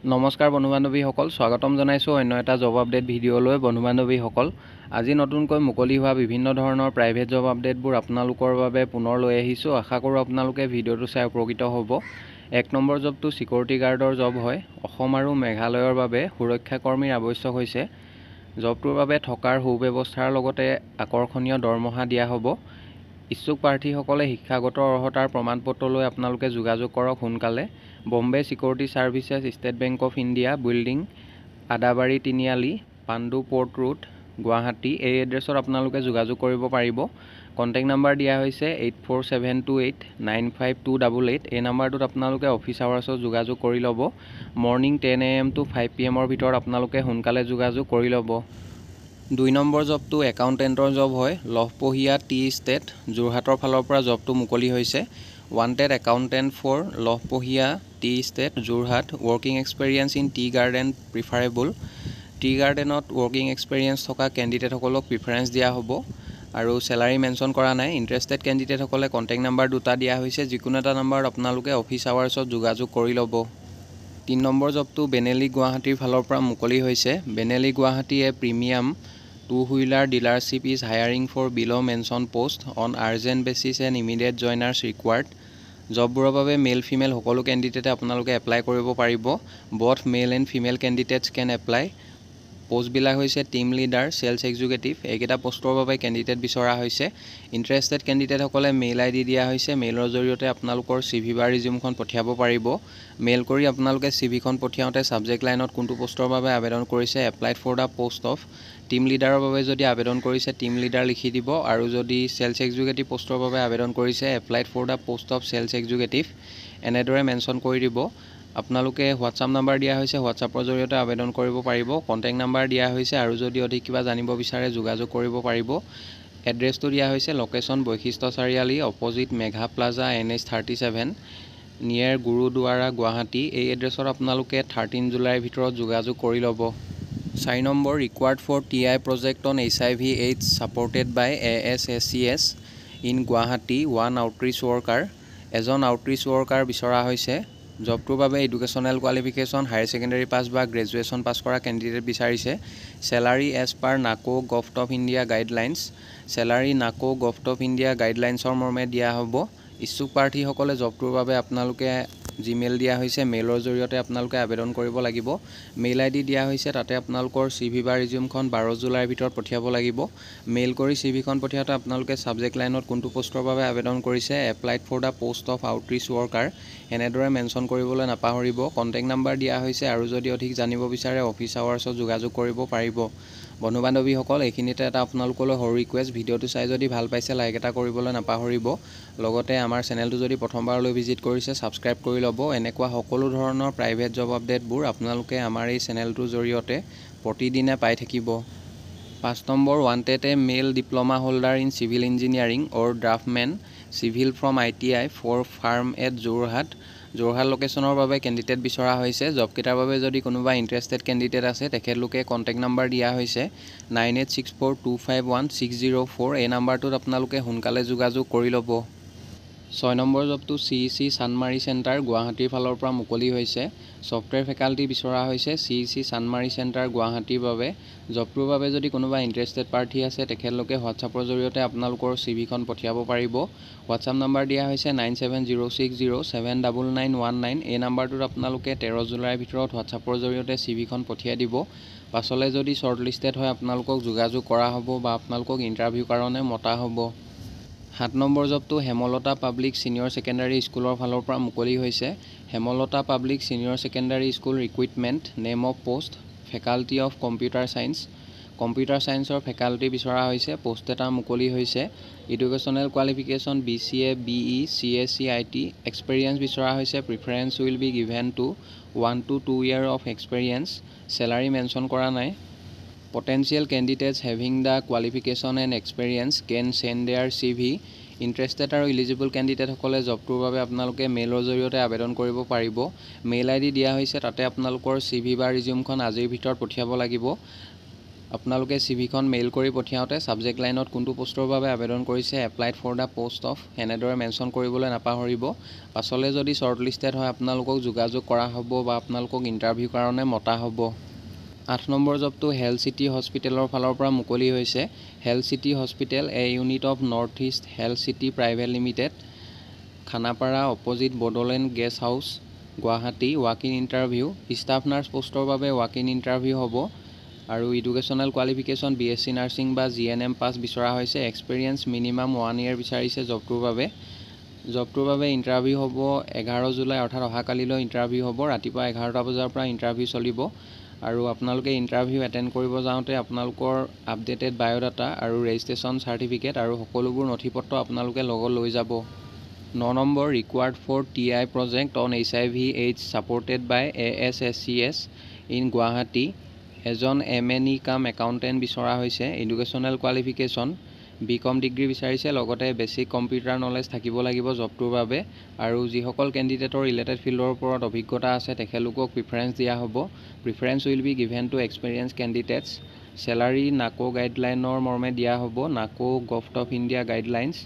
নমস্কাৰ বন্ধু বান্ধৱীসকল, স্বাগতম জনাইছোঁ অন্য এটা জব আপডেট ভিডিঅ'লৈ। বন্ধু বান্ধৱীসকল, আজি নতুনকৈ মুকলি হোৱা বিভিন্ন ধৰণৰ প্ৰাইভেট জব আপডেটবোৰ আপোনালোকৰ বাবে পুনৰ লৈ আহিছোঁ। আশা কৰোঁ আপোনালোকে ভিডিঅ'টো চাই উপকৃত হ'ব। 1 নম্বৰ জবটো চিকিউৰিটি গাৰ্ডৰ জব হয়। অসম আৰু মেঘালয়ৰ বাবে সুৰক্ষা কৰ্মীৰ আৱশ্যক হৈছে। জবটোৰ বাবে থকাৰ সুব্যৱস্থাৰ লগতে আকৰ্ষণীয় দৰমহা দিয়া হ'ব। ইচ্ছুক প্ৰাৰ্থীসকলে শিক্ষাগত অৰ্হতাৰ প্ৰমাণপত্ৰ লৈ আপোনালোকে যোগাযোগ কৰক সোনকালে। Bombay security services, state bank of India, building, Adabari Tiniali, Pandu port road, Guwahati. এই এড্ৰেছত আপোনালোকে যোগাযোগ কৰিব পাৰিব। কণ্টেক্ট নাম্বাৰ দিয়া হৈছে 8472895288। এই নাম্বাৰটোত আপোনালোকে অফিচ আৱাৰ্ছত যোগাযোগ কৰি ল'ব। মৰ্ণিং 10 AM to 5 PM ভিতৰত আপোনালোকে সোনকালে যোগাযোগ কৰি ল'ব। 2 নম্বৰ জবটো একাউণ্টেণ্টৰ জব হয়। লহপহীয়া টি ষ্টেট, যোৰহাটৰ ফালৰ পৰা জবটো মুকলি হৈছে। Wanted accountant for Lahpohia tea estate, Jorhat. Working experience in tea garden preferable. Tea গাৰ্ডেনত ৱৰ্কিং এক্সপেৰিয়েঞ্চ থকা কেণ্ডিডেটসকলক প্ৰিফাৰেঞ্চ দিয়া হ'ব আৰু চেলাৰী মেনশ্যন কৰা নাই। ইণ্টাৰেষ্টেড কেণ্ডিডেটসকলে কণ্টেক্ট নাম্বাৰ দুটা দিয়া হৈছে। যিকোনো এটা নাম্বাৰত আপোনালোকে অফিচ আৱাৰ্ছত যোগাযোগ কৰি ল'ব। 3 নম্বৰ জবটো বেনেলি গুৱাহাটীৰ ফালৰ পৰা মুকলি হৈছে। বেনেলি গুৱাহাটীয়ে premium two wheeler dealership is hiring for below' mentioned post on urgent basis and immediate joiners required. জববোৰৰ বাবে মেল ফিমেল সকলো কেণ্ডিডেটে আপোনালোকে এপ্লাই কৰিব পাৰিব। Both male and female candidates can apply. পোষ্টবিলাক হৈছে টিম লিডাৰ, চেলছ এক্সিকিউটিভ। এইকেইটা পোষ্টৰ বাবে কেণ্ডিডেট বিচৰা হৈছে। ইণ্টাৰেষ্টেড কেণ্ডিডেটসকলে মেইল ID দিয়া হৈছে। মেইলৰ জৰিয়তে আপোনালোকৰ CV বা ৰিজিউমখন পঠিয়াব পাৰিব। মেইল কৰি আপোনালোকে CVখন পঠিয়াওঁতে ছাবজেক্ট লাইনত কোনটো পোষ্টৰ বাবে আবেদন কৰিছে, applied for the post of team লিডাৰৰ বাবে যদি আবেদন কৰিছে টিম লিডাৰ লিখি দিব, আৰু যদি চেলছ এক্সিকিউটিভ পোষ্টৰ বাবে আবেদন কৰিছে applied for the post of sales executive এনেদৰে মেনশ্যন কৰি দিব। আপোনালোকে হোৱাটছআপ নাম্বাৰ দিয়া হৈছে, হোৱাটছআপৰ জৰিয়তে আবেদন কৰিব পাৰিব। কণ্টেক্ট নাম্বাৰ দিয়া হৈছে আৰু যদি অধিক কিবা জানিব বিচাৰে যোগাযোগ কৰিব পাৰিব। এড্ৰেছটো দিয়া হৈছে লোকেশ্যন বৈশিষ্ট্য চাৰিআলি, opposite Megha plaza, NH 37, near Gurudwara, Guwahati. এই এড্ৰেছত আপোনালোকে 13 জুলাইৰ ভিতৰত যোগাযোগ কৰি ল'ব। 4 number required for TI project on HIV/AIDS supported by ASACS in Guwahati, 1 outreach worker. এজন আউটৰিচ ৱৰ্কাৰ বিচৰা হৈছে। জবটোৰ বাবে educational qualification higher secondary pass বা গ্ৰেজুৱেশ্যন পাছ কৰা কেণ্ডিডেট বিচাৰিছে। Salary as per NACO government of India guidelines. Salary NACO government of India গাইডলাইনছৰ মৰ্মে দিয়া হ'ব। ইচ্ছুক প্ৰাৰ্থীসকলে জবটোৰ বাবে আপোনালোকে জিমেইল দিয়া হৈছে। মেইলৰ জৰিয়তে আপোনালোকে আবেদন কৰিব লাগিব। মেইল ID দিয়া হৈছে, তাতে আপোনালোকৰ CV বা ৰিজিউমখন 12 জুলাইৰ ভিতৰত পঠিয়াব লাগিব। মেইল কৰি CVখন পঠিয়াওঁতে আপোনালোকে ছাবজেক্ট লাইনত কোনটো পোষ্টৰ বাবে আবেদন কৰিছে, applied for the post of outreach worker এনেদৰে মেনশ্যন কৰিবলৈ নাপাহৰিব। কণ্টেক্ট নাম্বাৰ দিয়া হৈছে আৰু যদি অধিক জানিব বিচাৰে অফিচ আৱাৰ্ছত যোগাযোগ কৰিব পাৰিব। বন্ধু বান্ধৱীসকল, এইখিনিতে এটা আপোনালোকলৈ সৰু ৰিকুৱেষ্ট। ভিডিঅ'টো চাই যদি ভাল পাইছে লাইক এটা কৰিবলৈ নাপাহৰিব। লগতে আমাৰ চেনেলটো যদি প্ৰথমবাৰলৈ ভিজিট কৰিছে ছাবস্ক্ৰাইব কৰি ল'ব। এনেকুৱা সকলো ধৰণৰ প্ৰাইভেট জব আপডেটবোৰ আপোনালোকে আমাৰ এই চেনেলটোৰ জৰিয়তে প্ৰতিদিনে পাই থাকিব। 5 number wanted a male diploma holder in civil engineering or draftsmen civil from ITI for firm at Jorhat. Jorhat লোকেশ্যনৰ বাবে কেণ্ডিডেট বিচৰা হৈছে। জবকেইটাৰ বাবে যদি কোনোবা ইণ্টাৰেষ্টেড কেণ্ডিডেট আছে তেখেতলোকে কণ্টেক্ট নাম্বাৰ দিয়া হৈছে 9864251604। এই নাম্বাৰটোত আপোনালোকে সোনকালে যোগাযোগ কৰি ল'ব। 6 নম্বৰ জবটো CEC চানমাৰী চেণ্টাৰ গুৱাহাটীৰ ফালৰ পৰা মুকলি হৈছে। ছফ্টৱেৰ ফেকাল্টি বিচৰা হৈছে CEC চানমাৰী চেণ্টাৰ গুৱাহাটীৰ বাবে। জবটোৰ বাবে যদি কোনোবা ইণ্টাৰেষ্টেড প্ৰাৰ্থী আছে তেখেতলোকে হোৱাটছআপৰ জৰিয়তে আপোনালোকৰ CVখন পঠিয়াব পাৰিব। হোৱাটছআপ নাম্বাৰ দিয়া হৈছে 9706079919। এই নাম্বাৰটোত আপোনালোকে 13 জুলাইৰ ভিতৰত হোৱাটছআপৰ জৰিয়তে CVখন পঠিয়াই দিব। পাছলৈ যদি শ্বৰ্টলিষ্টেড হয় আপোনালোকক যোগাযোগ কৰা হ'ব বা আপোনালোকক ইণ্টাৰভিউৰ কাৰণে মতা হ'ব। 7 নম্বৰ জবটো হেমলতা পাব্লিক ছিনিয়ৰ ছেকেণ্ডাৰী স্কুলৰ ফালৰ পৰা মুকলি হৈছে। Hemlata public senior secondary school recruitment, name of post faculty of computer science. Computer ছায়েন্সৰ ফেকাল্টি বিচৰা হৈছে। পোষ্ট এটা মুকলি হৈছে। Educational qualification BCA, BE, CSE, IT। Experience বিচৰা হৈছে। Preference will be given to 1 to 2 year of experience. Salary mention কৰা নাই। Potential candidates having the qualification and experience can send their CV. Interested আৰু eligible কেণ্ডিডেটসকলে জবটোৰ বাবে আপোনালোকে মেইলৰ জৰিয়তে আবেদন কৰিব পাৰিব। মেইল ID দিয়া হৈছে, তাতে আপোনালোকৰ CV বা ৰিজিউমখন আজিৰ ভিতৰত পঠিয়াব লাগিব। আপোনালোকে চিভিখন মেইল কৰি পঠিয়াওঁতে ছাবজেক্ট লাইনত কোনটো পোষ্টৰ বাবে আবেদন কৰিছে applied for the post of এনেদৰে মেনশ্যন কৰিবলৈ নাপাহৰিব। পাছলৈ যদি শ্বৰ্ট লিষ্টেড হয় আপোনালোকক যোগাযোগ কৰা হ'ব বা আপোনালোকক ইণ্টাৰভিউ কাৰণে মতা হ'ব। 8 নম্বৰ জবটো হেল্থ চিটি হস্পিটেলৰ ফালৰ পৰা মুকলি হৈছে। Health city hospital A unit of north east health city private limited, Khanapara opposite Bodoland guest house, Guwahati. Walk in interview, staff nurse পোষ্টৰ বাবে ৱাক ইন ইণ্টাৰভিউ হ'ব আৰু এডুকেশ্যনেল কোৱালিফিকেশ্যন BSc নাৰ্ছিং বা GNM পাছ বিচৰা হৈছে। এক্সপিৰিয়েঞ্চ মিনিমাম 1 year বিচাৰিছে জবটোৰ বাবে। জবটোৰ বাবে ইণ্টাৰভিউ হ'ব 11 জুলাই অৰ্থাৎ অহাকালিলৈ ইণ্টাৰভিউ হ'ব। ৰাতিপুৱা 11টা বজাৰ পৰা ইণ্টাৰভিউ চলিব আৰু আপোনালোকে ইণ্টাৰভিউ এটেণ্ড কৰিব যাওঁতে আপোনালোকৰ আপডেটেড বায়'ডাটা আৰু ৰেজিষ্ট্ৰেশ্যন চাৰ্টিফিকেট আৰু সকলোবোৰ নথিপত্ৰ আপোনালোকে লগত লৈ যাব। 9 number required for TI project on HIV/AIDS supported by ASSCS in Guwahati. এজন MNE কাম একাউণ্টেণ্ট বিচৰা হৈছে। এডুকেশ্যনেল কোৱালিফিকেশ্যন BCom ডিগ্ৰী বিচাৰিছে, লগতে বেছিক কম্পিউটাৰ নলেজ থাকিব লাগিব জবটোৰ বাবে আৰু যিসকল কেণ্ডিডেটৰ ৰিলেটেড ফিল্ডৰ ওপৰত অভিজ্ঞতা আছে তেখেতলোকক প্ৰিফাৰেঞ্চ দিয়া হ'ব। Preference will be given to experience candidates. Salary NACO গাইডলাইনৰ মৰ্মে দিয়া হ'ব, NACO government of India guidelines.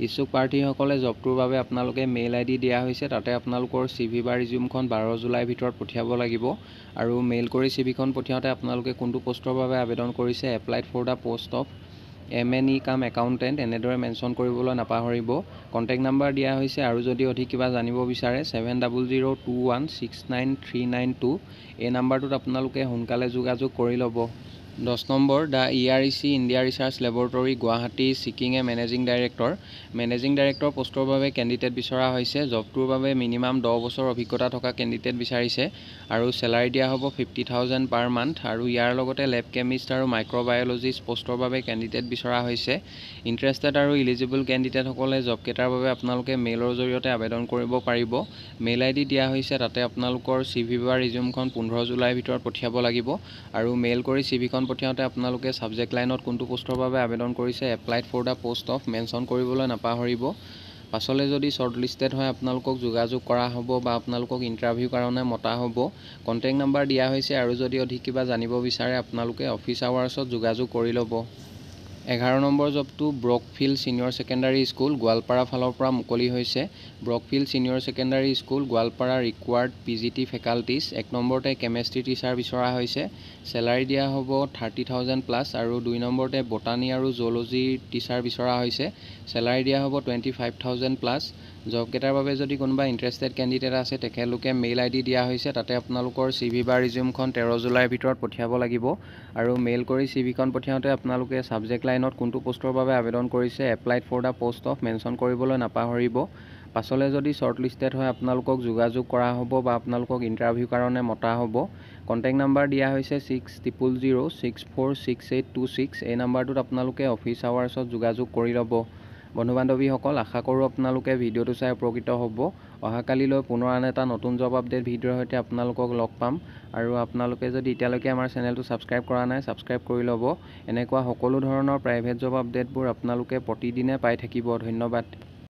ইচ্ছুক প্ৰাৰ্থীসকলে জবটোৰ বাবে আপোনালোকে মেইল ID দিয়া হৈছে, তাতে আপোনালোকৰ CV বা ৰিজিউমখন 12 জুলাইৰ ভিতৰত পঠিয়াব লাগিব আৰু মেইল কৰি CVখন পঠিয়াওঁতে আপোনালোকে কোনটো পোষ্টৰ বাবে আবেদন কৰিছে applied for the post of MNE কাম একাউণ্টেণ্ট এনেদৰে মেনশ্যন কৰিবলৈ নাপাহৰিব। কণ্টেক্ট নাম্বাৰ দিয়া হৈছে আৰু যদি অধিক কিবা জানিব বিচাৰে 7002169392 এই নাম্বাৰটোত আপোনালোকে সোনকালে যোগাযোগ কৰি ল'ব। 10 number the EREC India research laboratory Guwahati seeking a managing director. Managing director পোষ্টৰ বাবে কেণ্ডিডেট বিচৰা হৈছে। জবটোৰ বাবে মিনিমাম 10 বছৰ অভিজ্ঞতা থকা কেণ্ডিডেট বিচাৰিছে আৰু চেলাৰী দিয়া হ'ব 50,000 পাৰ মান্থ আৰু ইয়াৰ লগতে লেব কেমিষ্ট আৰু মাইক্ৰ'বায়'লজিষ্ট পোষ্টৰ বাবে কেণ্ডিডেট বিচৰা হৈছে। ইণ্টাৰেষ্টেড আৰু ইলিজিবল কেণ্ডিডেটসকলে জবকেইটাৰ বাবে আপোনালোকে মেইলৰ জৰিয়তে আবেদন কৰিব পাৰিব। মেইল ID দিয়া হৈছে, তাতে আপোনালোকৰ CV বা ৰিজিউমখন 15 জুলাইৰ ভিতৰত পঠিয়াব লাগিব আৰু মেইল কৰি CVখন পঠিয়াওঁতে আপোনালোকে ছাবজেক্ট লাইনত কোনটো পোষ্টৰ বাবে আবেদন কৰিছে applied for the post of mention কৰিবলৈ নাপাহৰিব। পাছলৈ যদি শ্বৰ্ট লিষ্টেড হয় আপোনালোকক যোগাযোগ কৰা হ'ব বা আপোনালোকক ইণ্টাৰভিউ কাৰণে মতা হ'ব। কণ্টেক্ট নাম্বাৰ দিয়া হৈছে আৰু যদি অধিক কিবা জানিব বিচাৰে আপোনালোকে অফিচ আৱাৰ্ছত যোগাযোগ কৰি ল'ব। 11 নম্বৰ জবটো Brookfield senior secondary school Goalpara ফালৰ পৰা মুকলি হৈছে। Brookfield senior secondary school Goalpara required PGT faculties. 1 নম্বৰতে কেমেষ্ট্ৰি টিচাৰ বিচৰা হৈছে। চেলাৰী দিয়া হ'ব 30,000 প্লাছ আৰু 2 নম্বৰতে বটানী আৰু জুলজি টিচাৰ বিচৰা হৈছে। চেলাৰী দিয়া হ'ব 25,000 প্লাছ। জবকেইটাৰ বাবে যদি কোনোবা ইণ্টাৰেষ্টেড কেণ্ডিডেট আছে তেখেতলোকে মেইল ID দিয়া হৈছে, তাতে আপোনালোকৰ CV বা ৰিজিউমখন 13 জুলাইৰ ভিতৰত পঠিয়াব লাগিব আৰু মেইল কৰি CVখন পঠিয়াওঁতে আপোনালোকে ছাবজেক্ট লাইনত কোনটো পোষ্টৰ বাবে আবেদন কৰিছে applied for the post of mention কৰিবলৈ নাপাহৰিব। পাছলৈ যদি শ্বৰ্ট লিষ্টেড হয় আপোনালোকক যোগাযোগ কৰা হ'ব বা আপোনালোকক ইণ্টাৰভিউ কাৰণে মতা হ'ব। কণ্টেক্ট নাম্বাৰ দিয়া হৈছে 6000646826 এই নাম্বাৰটোত আপোনালোকে অফিচ আৱাৰ্ছত যোগাযোগ কৰি ল'ব। বন্ধু বান্ধৱীসকল, আশা কৰোঁ আপোনালোকে ভিডিঅ'টো চাই উপকৃত হ'ব। অহাকালিলৈ পুনৰ আন এটা নতুন জব আপডেট ভিডিঅ'ৰ সৈতে আপোনালোকক লগ পাম আৰু আপোনালোকে যদি এতিয়ালৈকে আমাৰ চেনেলটো ছাবস্ক্ৰাইব কৰা নাই ছাবস্ক্ৰাইব কৰি ল'ব। এনেকুৱা সকলো ধৰণৰ প্ৰাইভেট জব আপডেটবোৰ আপোনালোকে প্ৰতিদিনে পাই থাকিব। ধন্যবাদ।